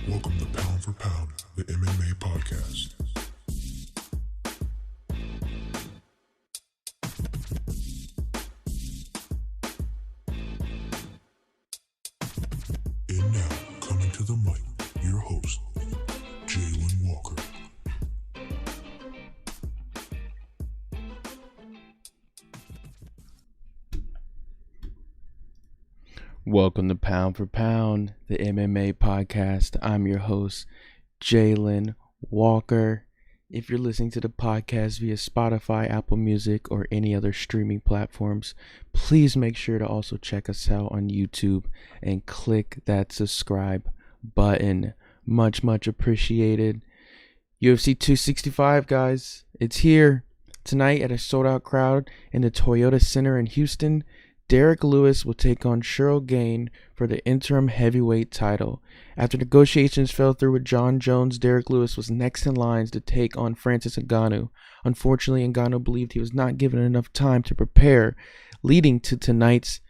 Welcome to Pound for Pound, the MMA podcast. And now, coming to the mic, your host, Jalen Walker. Welcome to Pound for Pound, the MMA podcast. I'm your host, Jalen Walker. If you're listening to the podcast via Spotify, Apple Music, or any other streaming platforms, please make sure to also check us out on YouTube and click that subscribe button. Much appreciated. UFC 265, guys. It's here. Tonight at a sold-out crowd in the Toyota Center in Houston, Derrick Lewis will take on Ciryl Gane for the Interim Heavyweight Title. After negotiations fell through with Jon Jones, Derrick Lewis was next in lines to take on Francis Ngannou. Unfortunately, Ngannou believed he was not given enough time to prepare, leading to tonight's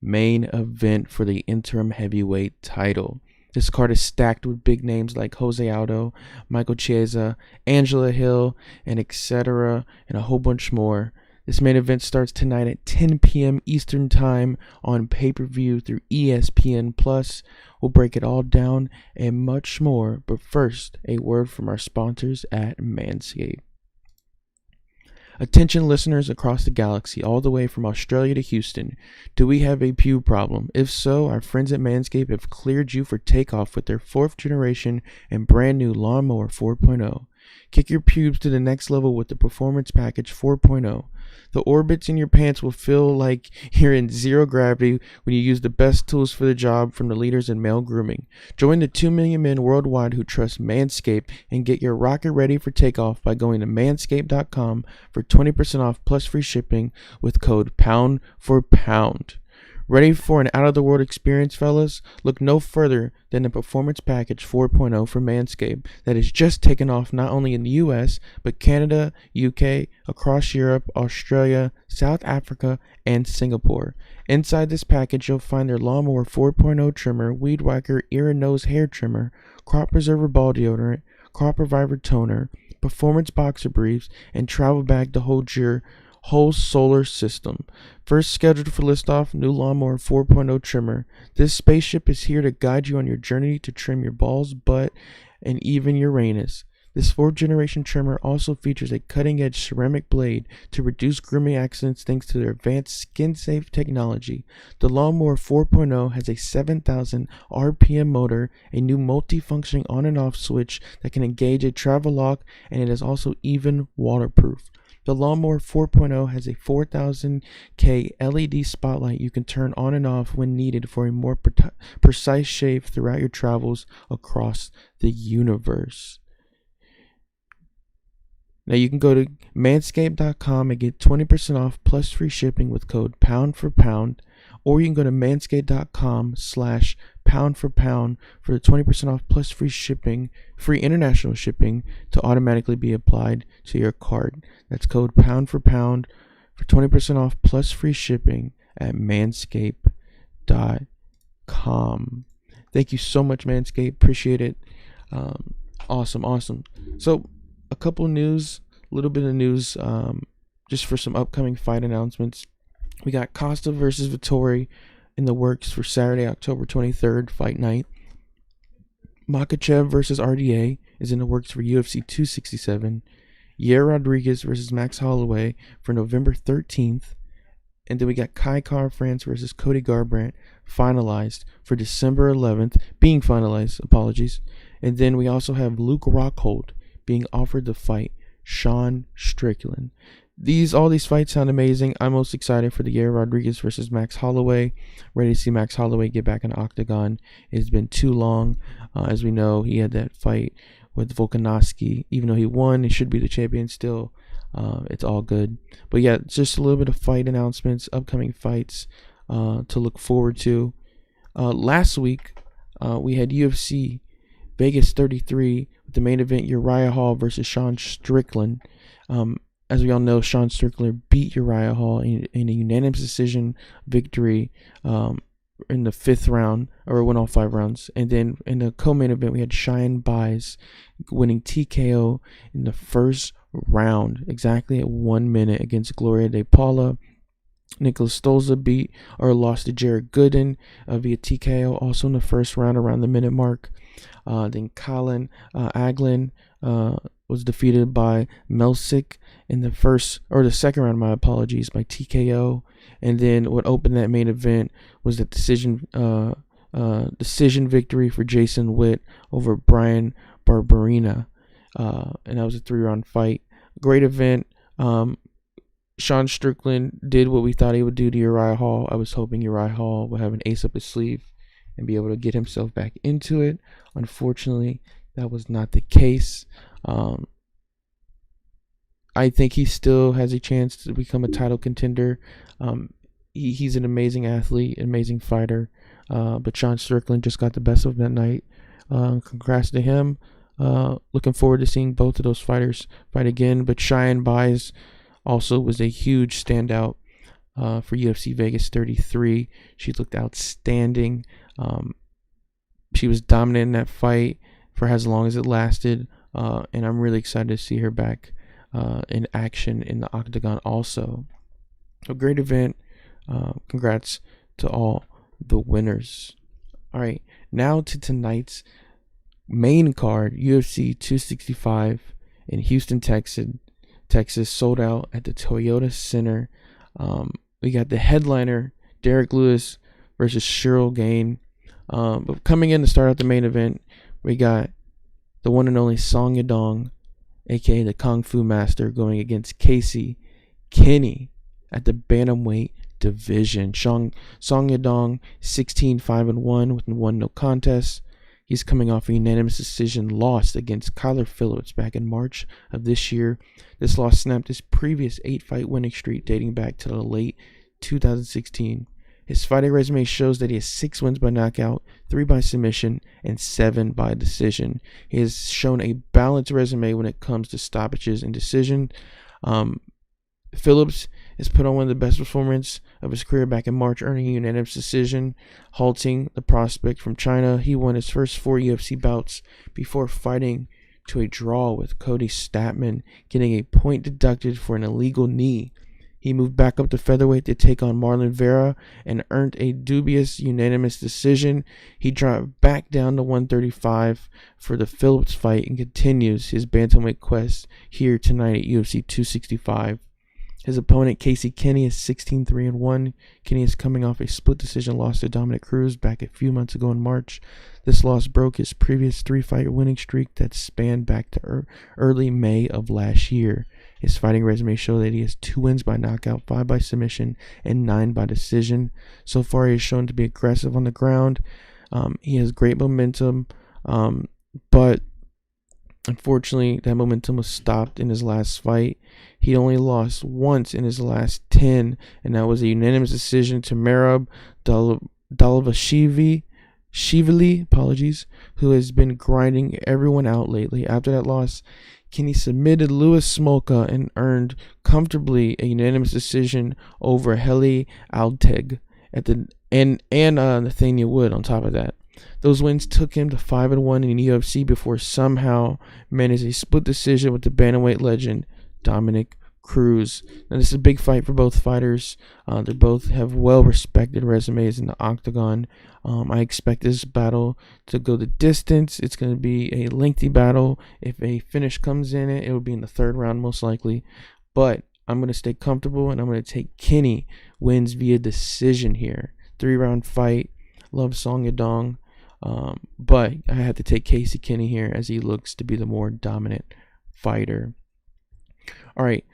main event for the Interim Heavyweight Title. This card is stacked with big names like José Aldo, Michael Chiesa, Angela Hill, and etc., and a whole bunch more. This main event starts tonight at 10 p.m. Eastern Time on pay-per-view through ESPN+. We'll break it all down and much more, but first, a word from our sponsors at Manscaped. Attention listeners across the galaxy, all the way from Australia to Houston. Do we have a pube problem? If so, our friends at Manscaped have cleared you for takeoff with their 4th generation and brand new Lawnmower 4.0. Kick your pubes to the next level with the Performance Package 4.0. The orbits in your pants will feel like you're in zero gravity when you use the best tools for the job from the leaders in male grooming. Join the 2 million men worldwide who trust Manscaped and get your rocket ready for takeoff by going to manscaped.com for 20% off plus free shipping with code POUND4POUND. Ready for an out-of-the-world experience, fellas? Look no further than the Performance Package 4.0 from Manscaped that has just taken off not only in the US, but Canada, UK, across Europe, Australia, South Africa, and Singapore. Inside this package, you'll find their Lawnmower 4.0 trimmer, Weed Whacker ear and nose hair trimmer, Crop Preserver ball deodorant, Crop Reviver toner, Performance boxer briefs, and travel bag to hold your whole solar system. First scheduled for liftoff, new Lawnmower 4.0 trimmer. This spaceship is here to guide you on your journey to trim your balls, butt, and even Uranus. This 4th generation trimmer also features a cutting-edge ceramic blade to reduce grooming accidents thanks to their advanced skin-safe technology. The Lawnmower 4.0 has a 7,000 RPM motor, a new multi-functioning on and off switch that can engage a travel lock, and it is also even waterproof. The Lawnmower 4.0 has a 4000K LED spotlight you can turn on and off when needed for a more precise shave throughout your travels across the universe. Now you can go to manscaped.com and get 20% off plus free shipping with code POUND4POUND, or you can go to manscaped.com/pound4pound for the 20% off plus free shipping, free international shipping to automatically be applied to your cart. That's code POUND4POUND for 20% off plus free shipping at manscaped.com. Thank you so much, Manscaped. Appreciate it. Awesome. So, a couple news, a little bit of news, just for some upcoming fight announcements. We got Costa versus Vettori in the works for Saturday, October 23rd, fight night. Makhachev versus RDA is in the works for UFC 267. Yair Rodriguez versus Max Holloway for November 13th. And then we got Kai Kara-France versus Cody Garbrandt finalized for December 11th, being finalized, apologies. And then we also have Luke Rockhold being offered to fight Sean Strickland. All these fights sound amazing. I'm most excited for the Yair Rodriguez versus Max Holloway. Ready to see Max Holloway get back in the octagon. It's been too long. As we know, he had that fight with Volkanovski. Even though he won, he should be the champion still. It's all good. But yeah, just a little bit of fight announcements, upcoming fights to look forward to. Last week, we had UFC Vegas 33 with the main event Uriah Hall versus Sean Strickland. As we all know, Sean Strickland beat Uriah Hall in a unanimous decision victory in the 5th round, or went all 5 rounds. And then in the co-main event, we had Cheyenne Buys winning TKO in the first round, exactly at 1 minute, against Gloria De Paula. Nicholas Stolza lost to Jared Gooden via TKO, also in the first round around the minute mark. Then Colin Aglin was defeated by Melsick in the second round, my apologies, by TKO. And then what opened that main event was the decision victory for Jason Witt over Brian Barberina. And that was a 3-round fight. Great event. Sean Strickland did what we thought he would do to Uriah Hall. I was hoping Uriah Hall would have an ace up his sleeve and be able to get himself back into it. Unfortunately, that was not the case. I think he still has a chance to become a title contender. He's an amazing athlete, amazing fighter. But Sean Strickland just got the best of him that night. Congrats to him. Looking forward to seeing both of those fighters fight again. But Cheyenne Buys also was a huge standout for UFC Vegas 33. She looked outstanding. She was dominant in that fight for as long as it lasted. And I'm really excited to see her back in action in the octagon also. A great event. Congrats to all the winners. All right, now to tonight's main card, UFC 265 in Houston, Texas, sold out at the Toyota Center. We got the headliner, Derrick Lewis versus Ciryl Gane. But coming in to start out the main event, we got the one and only Song Yadong, aka the Kung Fu Master, going against Casey Kenny at the bantamweight division. Song Yadong 16-5-1 with 1 no contest. He's coming off a unanimous decision loss against Kyler Phillips back in March of this year. This loss snapped his previous 8-fight winning streak dating back to the late 2016. His fighting resume shows that he has 6 wins by knockout, 3 by submission, and 7 by decision. He has shown a balanced resume when it comes to stoppages and decision. Phillips has put on one of the best performances of his career back in March, earning a unanimous decision, halting the prospect from China. He won his first 4 UFC bouts before fighting to a draw with Cody Statman, getting a point deducted for an illegal knee. He moved back up to featherweight to take on Marlon Vera and earned a dubious unanimous decision. He dropped back down to 135 for the Phillips fight and continues his bantamweight quest here tonight at UFC 265. His opponent, Casey Kenny, is 16-3-1. Kenny is coming off a split decision loss to Dominic Cruz back a few months ago in March. This loss broke his previous 3-fight winning streak that spanned back to early May of last year. His fighting resume shows that he has 2 wins by knockout, 5 by submission, and 9 by decision. So far, he has shown to be aggressive on the ground. He has great momentum, but unfortunately, that momentum was stopped in his last fight. He only lost once in his last 10, and that was a unanimous decision to Merab Dvalishvili, who has been grinding everyone out lately. After that loss, Kenny submitted Louis Smolka and earned comfortably a unanimous decision over Heli Alteg and Nathaniel Wood on top of that. Those wins took him to 5-1 in UFC before somehow managed a split decision with the bantamweight legend Dominic Cruz. Now, this is a big fight for both fighters. They both have well-respected resumes in the octagon. I expect this battle to go the distance. It's going to be a lengthy battle. If a finish comes in it will be in the 3rd round most likely. But I'm going to stay comfortable, and I'm going to take Kenny wins via decision here. 3-round fight. Love Song Yadong. But I had to take Casey Kenny here as he looks to be the more dominant fighter. All right.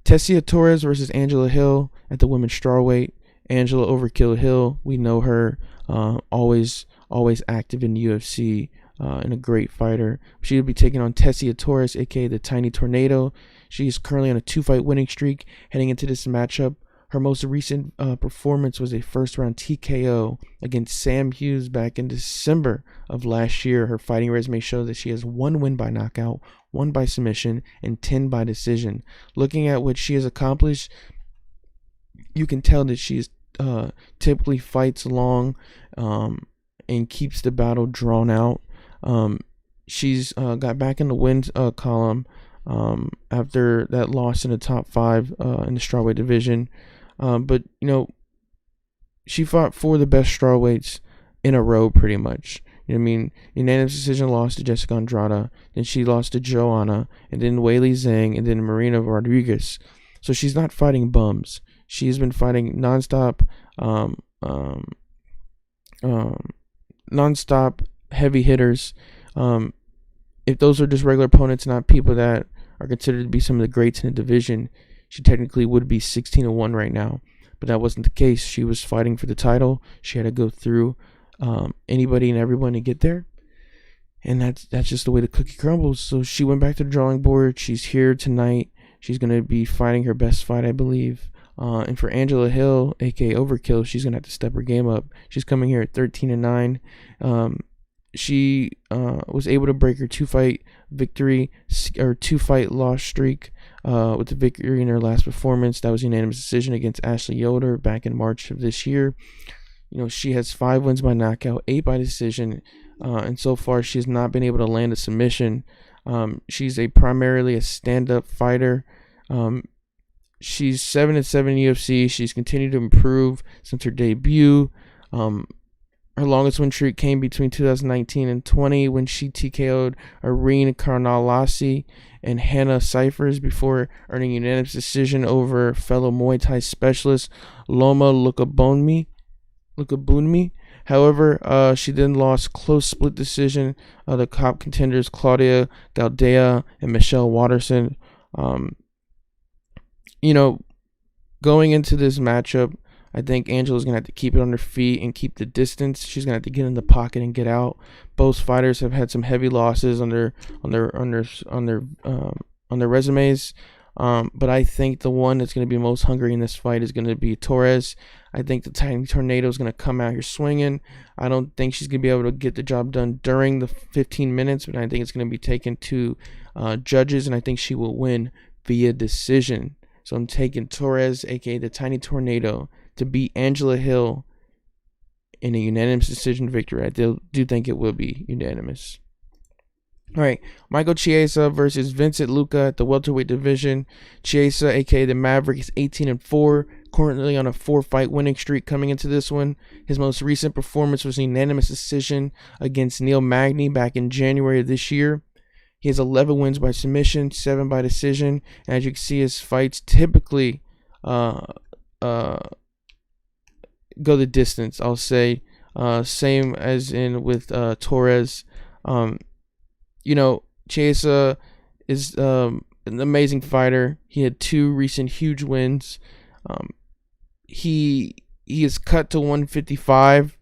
Tessia Torres versus Angela Hill at the women's strawweight. Angela Overkill Hill, we know her, always active in the UFC, and a great fighter. She will be taking on Tessia Torres, aka the Tiny Tornado. She is currently on a 2-fight winning streak heading into this matchup. Her most recent performance was a first-round TKO against Sam Hughes back in December of last year. Her fighting resume shows that she has 1 win by knockout, 1 by submission, and 10 by decision. Looking at what she has accomplished, you can tell that she is typically fights long and keeps the battle drawn out. She's got back in the wins column after that loss in the top 5 in the strawweight division. But, she fought 4 of the best strawweights in a row pretty much. You know what I mean? Unanimous decision loss to Jessica Andrade. Then she lost to Joanna. And then Weili Zhang. And then Marina Rodriguez. So she's not fighting bums. She's been fighting nonstop heavy hitters. If those are just regular opponents, not people that are considered to be some of the greats in the division, she technically would be 16-1 right now. But that wasn't the case. She was fighting for the title. She had to go through anybody and everyone to get there. And that's just the way the cookie crumbles. So she went back to the drawing board. She's here tonight. She's going to be fighting her best fight, I believe. And for Angela Hill, aka Overkill, she's going to have to step her game up. She's coming here at 13-9. She was able to break her 2-fight victory or 2-fight loss streak with the victory in her last performance. That was a unanimous decision against Ashley Yoder back in March of this year. She has 5 wins by knockout, 8 by decision, and so far she has not been able to land a submission. She's primarily a stand-up fighter. She's 7-7 in UFC. She's continued to improve since her debut. Her longest win streak came between 2019 and 20 when she TKO'd Irene Carnalasi and Hannah Cyphers before earning a unanimous decision over fellow Muay Thai specialist Loma Lukabunmi. However, she then lost close split decision the top contenders Claudia Gaudea and Michelle Watterson. Going into this matchup, I think Angela's gonna have to keep it on her feet and keep the distance. She's gonna have to get in the pocket and get out. Both fighters have had some heavy losses on their resumes. But I think the one that's gonna be most hungry in this fight is gonna be Torres. I think the Tiny Tornado is gonna come out here swinging. I don't think she's gonna be able to get the job done during the 15 minutes, but I think it's gonna be taken to judges, and I think she will win via decision. So I'm taking Torres, aka the Tiny Tornado, to beat Angela Hill in a unanimous decision victory. I do think it will be unanimous. All right, Michael Chiesa versus Vincent Luque at the welterweight division. Chiesa, aka the Maverick, is 18-4, currently on a 4-fight winning streak coming into this one. His most recent performance was a unanimous decision against Neil Magny back in January of this year. He has 11 wins by submission, 7 by decision. And as you can see, his fights typically go the distance, I'll say. Same as in with Torres. Chiesa is an amazing fighter. He had 2 recent huge wins. He is cut to 155,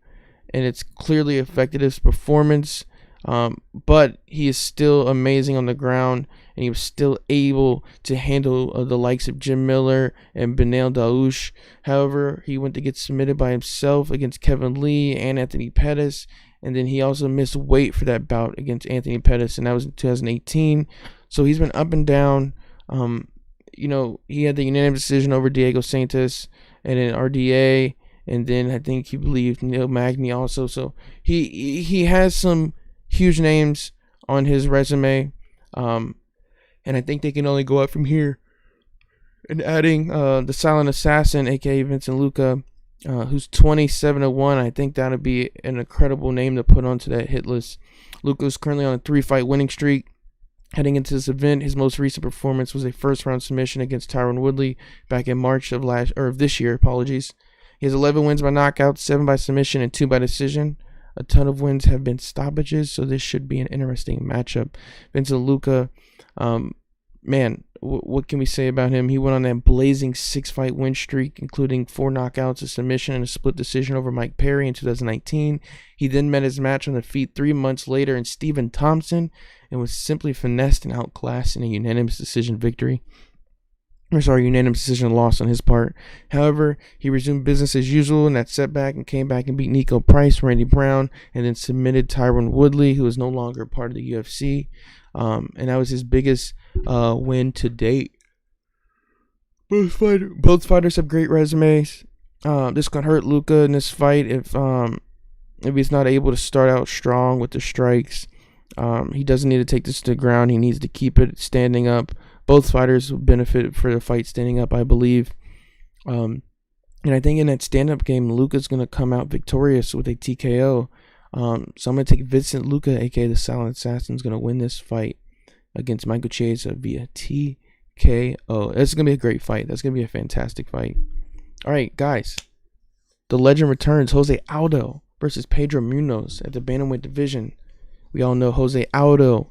and it's clearly affected his performance. But he is still amazing on the ground, and he was still able to handle the likes of Jim Miller and Benel Daouche. However, he went to get submitted by himself against Kevin Lee and Anthony Pettis, and then he also missed weight for that bout against Anthony Pettis, and that was in 2018. So he's been up and down. He had the unanimous decision over Diego Santos and an RDA, and then I think he believed Neil Magny also. So he has some huge names on his resume, and I think they can only go up from here. And adding the Silent Assassin, aka Vincent Luque, who's 27-1, I think that would be an incredible name to put onto that hit list. Luque is currently on a 3-fight winning streak. Heading into this event, his most recent performance was a first-round submission against Tyron Woodley back in March of this year. He has 11 wins by knockout, 7 by submission, and 2 by decision. A ton of wins have been stoppages, so this should be an interesting matchup. Vincent Luque, what can we say about him? He went on that blazing 6-fight win streak, including 4 knockouts, a submission, and a split decision over Mike Perry in 2019. He then met his match on the feet 3 months later in Stephen Thompson and was simply finessed and outclassed in a unanimous decision loss on his part. However, he resumed business as usual in that setback and came back and beat Nico Price, Randy Brown, and then submitted Tyron Woodley, who is no longer part of the UFC. And that was his biggest win to date. Both fighters have great resumes. This could hurt Luka in this fight if he's not able to start out strong with the strikes. He doesn't need to take this to the ground. He needs to keep it standing up. Both fighters will benefit for the fight standing up, I believe. And I think in that stand-up game, Luka's going to come out victorious with a TKO. So I'm going to take Vincent Luka, a.k.a. the Silent Assassin, is going to win this fight against Michael Chiesa via TKO. It's going to be a great fight. That's going to be a fantastic fight. All right, guys. The legend returns. José Aldo versus Pedro Munoz at the bantamweight division. We all know José Aldo,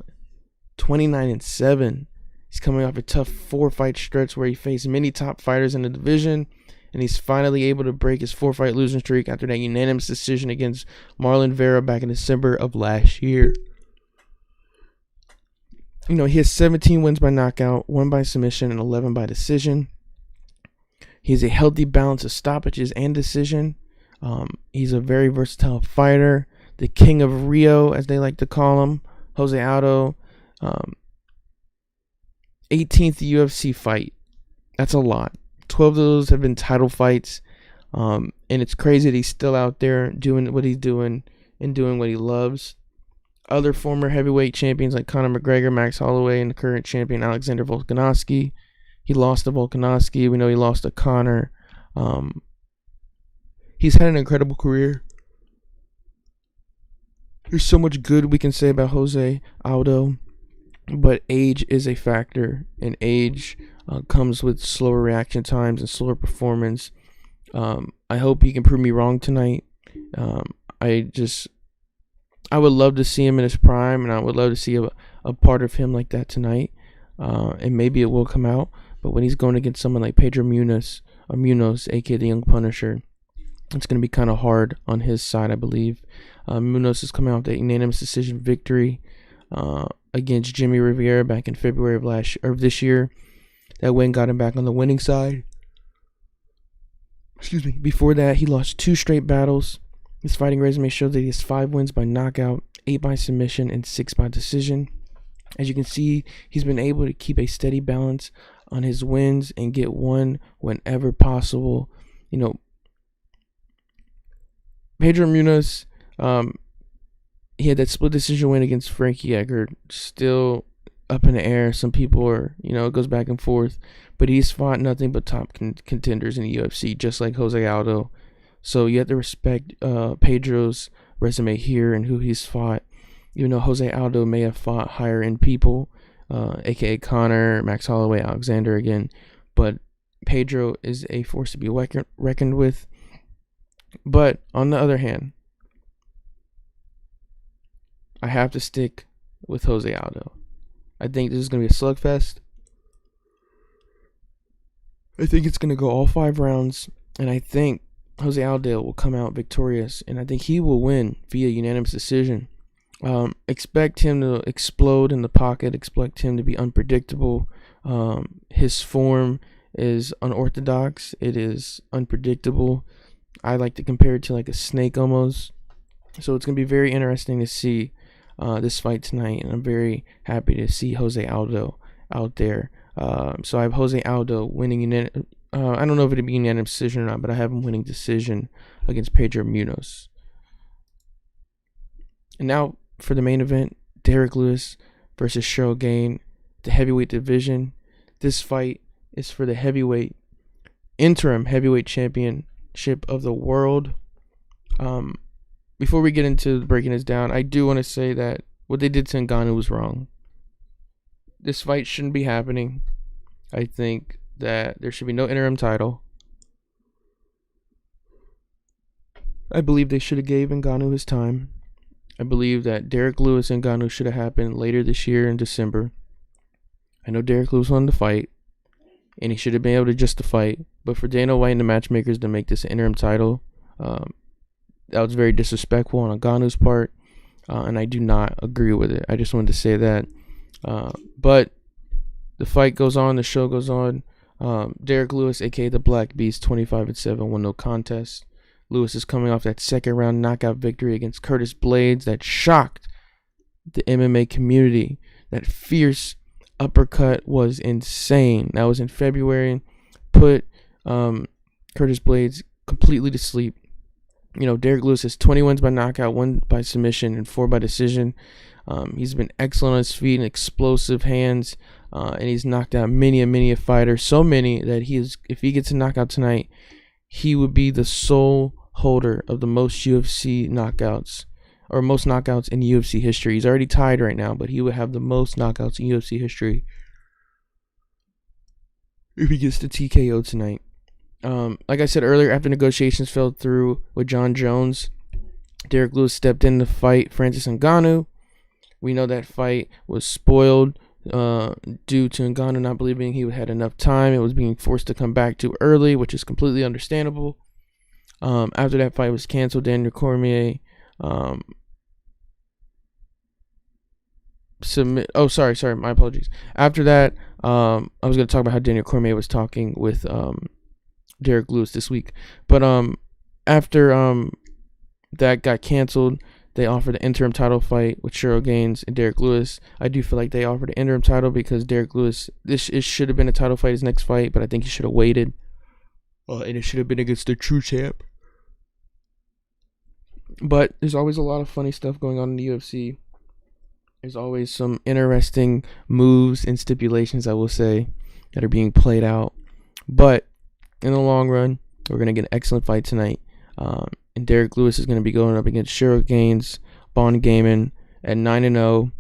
29-7. He's coming off a tough 4-fight stretch where he faced many top fighters in the division, and he's finally able to break his 4-fight losing streak after that unanimous decision against Marlon Vera back in December of last year. He has 17 wins by knockout, 1 by submission, and 11 by decision. He has a healthy balance of stoppages and decision. He's a very versatile fighter. The King of Rio, as they like to call him, José Aldo. 18th UFC fight. That's a lot. 12 of those have been title fights. And it's crazy that he's still out there doing what he's doing and doing what he loves. Other former heavyweight champions like Conor McGregor, Max Holloway, and the current champion Alexander Volkanovski. He lost to Volkanovski. We know he lost to Conor. He's had an incredible career. There's so much good we can say about José Aldo, but age is a factor, and age comes with slower reaction times and slower performance. I hope he can prove me wrong tonight. I would love to see him in his prime, and I would love to see a part of him like that tonight. And maybe it will come out. But when he's going against someone like Pedro Munoz, aka the Young Punisher, it's going to be kind of hard on his side, I believe. Munoz is coming out with a unanimous decision victory against Jimmy Rivera back in February of this year. That win got him back on the winning side. Before that, he lost 2 straight battles. His fighting resume shows that he has 5 wins by knockout, 8 by submission, and 6 by decision. As you can see, he's been able to keep a steady balance on his wins and get one whenever possible. Pedro Munoz, he had that split decision win against Frankie Edgar. Still up in the air. Some people are, it goes back and forth. But he's fought nothing but top contenders in the UFC, just like José Aldo. So you have to respect Pedro's resume here and who he's fought. Even though José Aldo may have fought higher end people, aka Conor, Max Holloway, Alexander again. But Pedro is a force to be reckoned with. But on the other hand, I have to stick with José Aldo. I think this is going to be a slugfest. I think it's going to go all 5 rounds. And I think José Aldo will come out victorious. And I think he will win via unanimous decision. Expect him to explode in the pocket. Expect him to be unpredictable. His form is unorthodox. It is unpredictable. I like to compare it to like a snake almost. So it's going to be very interesting to see this fight tonight. And I'm very happy to see José Aldo out there. So I have José Aldo winning unanimous. I don't know if it'll be unanimous decision or not, but I have him winning decision against Pedro Munoz. And now for the main event, Derrick Lewis versus Ciryl Gane, the heavyweight division. This fight is for the interim heavyweight championship of the world. Before we get into breaking this down, I do want to say that what they did to Ngannou was wrong. This fight shouldn't be happening. I think that there should be no interim title. I believe they should have gave Ngannou his time. I believe that Derrick Lewis and Ngannou should have happened later this year in December. I know Derrick Lewis wanted to fight, and he should have been able to just to fight. But for Dana White and the matchmakers to make this an interim title, that was very disrespectful on Ngannou's part, and I do not agree with it. I just wanted to say that. But the fight goes on, the show goes on. Derrick Lewis, aka the Black Beast, 25-7, won no contest. Lewis is coming off that second round knockout victory against Curtis Blades that shocked the MMA community. That fierce uppercut was insane. That was in February. Put Curtis Blades completely to sleep. Derrick Lewis has 20 wins by knockout, 1 by submission, and 4 by decision. He's been excellent on his feet and explosive hands, and he's knocked out many a fighter. So many that if he gets a knockout tonight, he would be the sole holder of the most UFC knockouts, or most knockouts in UFC history. He's already tied right now, but he would have the most knockouts in UFC history if he gets the TKO tonight. Like I said earlier, after negotiations fell through with Jon Jones, Derrick Lewis stepped in to fight Francis Ngannou. We know that fight was spoiled due to Ngannou not believing he had enough time. It was being forced to come back too early, which is completely understandable. After that fight was canceled, Daniel Cormier sorry, my apologies. After that, I was going to talk about how Daniel Cormier was talking with Derrick Lewis this week. But after that got canceled, they offered an interim title fight with Ciryl Gane and Derrick Lewis. I do feel like they offered an interim title because Derrick Lewis, it should have been a title fight, his next fight, but I think he should have waited. And it should have been against the true champ. But there's always a lot of funny stuff going on in the UFC. There's always some interesting moves and stipulations, I will say, that are being played out. But in the long run, we're going to get an excellent fight tonight. And Derrick Lewis is going to be going up against Ciryl Gane's Bon Gaiman at 9-0.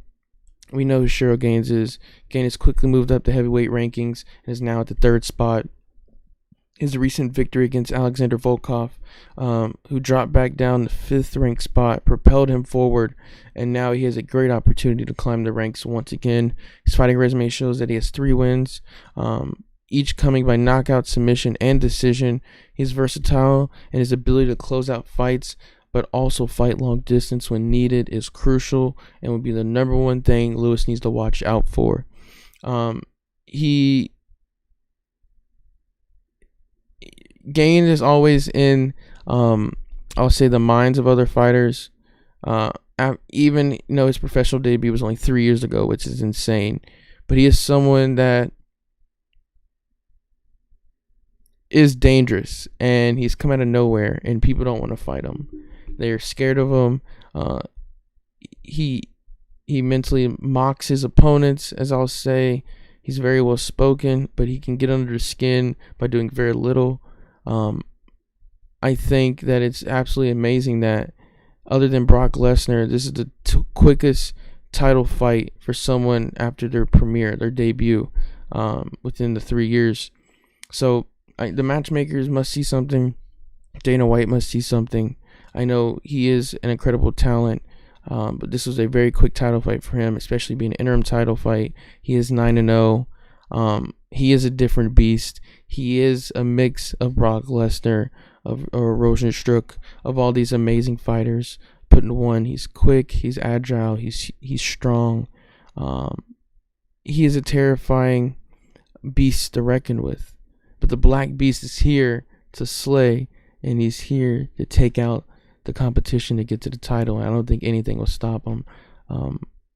We know who Ciryl Gane is. Gane has quickly moved up the heavyweight rankings and is now at the 3rd spot. His recent victory against Alexander Volkov, who dropped back down the 5th ranked spot, propelled him forward, and now he has a great opportunity to climb the ranks once again. His fighting resume shows that he has 3 wins, each coming by knockout, submission, and decision. He's versatile, and his ability to close out fights, but also fight long distance when needed, is crucial and would be the number one thing Lewis needs to watch out for. Gane is always in, I'll say, the minds of other fighters. Even though his professional debut was only 3 years ago, which is insane. But he is someone that is dangerous, and he's come out of nowhere, and people don't want to fight him. They're scared of him. He mentally mocks his opponents, as I'll say. He's very well spoken, but he can get under the skin by doing very little. I think that it's absolutely amazing that, other than Brock Lesnar, this is the quickest title fight for someone after their debut, within the 3 years. So the matchmakers must see something. Dana White must see something. I know he is an incredible talent, but this was a very quick title fight for him, especially being an interim title fight. He is 9-0. He is a different beast. He is a mix of Brock Lesnar, or Rosenstruck, of all these amazing fighters put into one. He's quick, he's agile, he's strong. He is a terrifying beast to reckon with. But the Black Beast is here to slay, and he's here to take out the competition to get to the title. I don't think anything will stop him.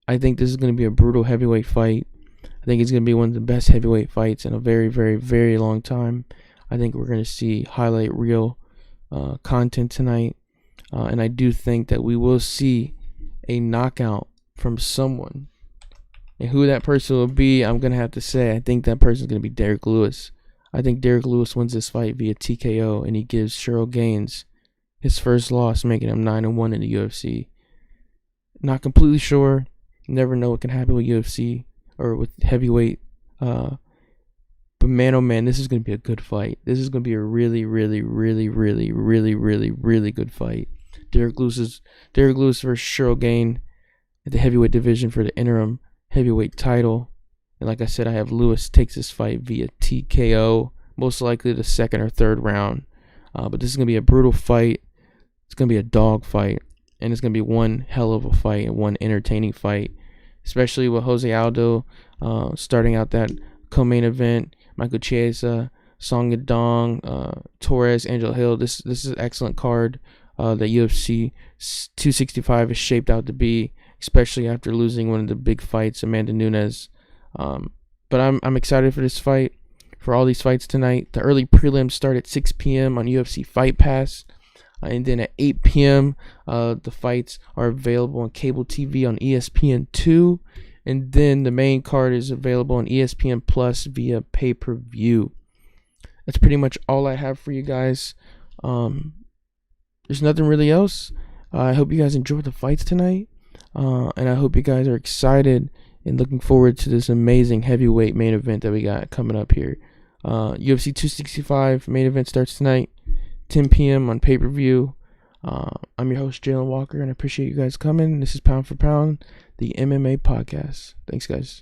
I think this is going to be a brutal heavyweight fight. I think it's going to be one of the best heavyweight fights in a very, very, very long time. I think we're going to see highlight reel content tonight. And I do think that we will see a knockout from someone. And who that person will be, I'm going to have to say, I think that person is going to be Derrick Lewis. I think Derrick Lewis wins this fight via TKO, and he gives Ciryl Gane his first loss, making him 9-1 in the UFC. Not completely sure. Never know what can happen with UFC or with heavyweight. But man, oh man, this is going to be a good fight. This is going to be a really, really, really, really, really, really, really good fight. Derrick Lewis versus Ciryl Gane at the heavyweight division for the interim heavyweight title. And like I said, I have Lewis takes this fight via TKO, most likely the 2nd or 3rd round. But this is going to be a brutal fight. It's going to be a dog fight. And it's going to be one hell of a fight and one entertaining fight. Especially with José Aldo starting out that co-main event. Michael Chiesa, Song Yadong, Torres, Angel Hill. This is an excellent card that UFC 265 is shaped out to be, especially after losing one of the big fights, Amanda Nunes. But I'm excited for this fight. for all these fights tonight. The early prelims start at 6 p.m. on UFC Fight Pass. And then at 8 p.m., the fights are available on cable TV on ESPN2. And then the main card is available on ESPN Plus via pay-per-view. That's pretty much all I have for you guys. There's nothing really else. I hope you guys enjoyed the fights tonight. And I hope you guys are excited and looking forward to this amazing heavyweight main event that we got coming up here. UFC 265 main event starts tonight, 10 p.m. on pay-per-view. I'm your host, Jalen Walker, and I appreciate you guys coming. This is Pound for Pound, the MMA podcast. Thanks, guys.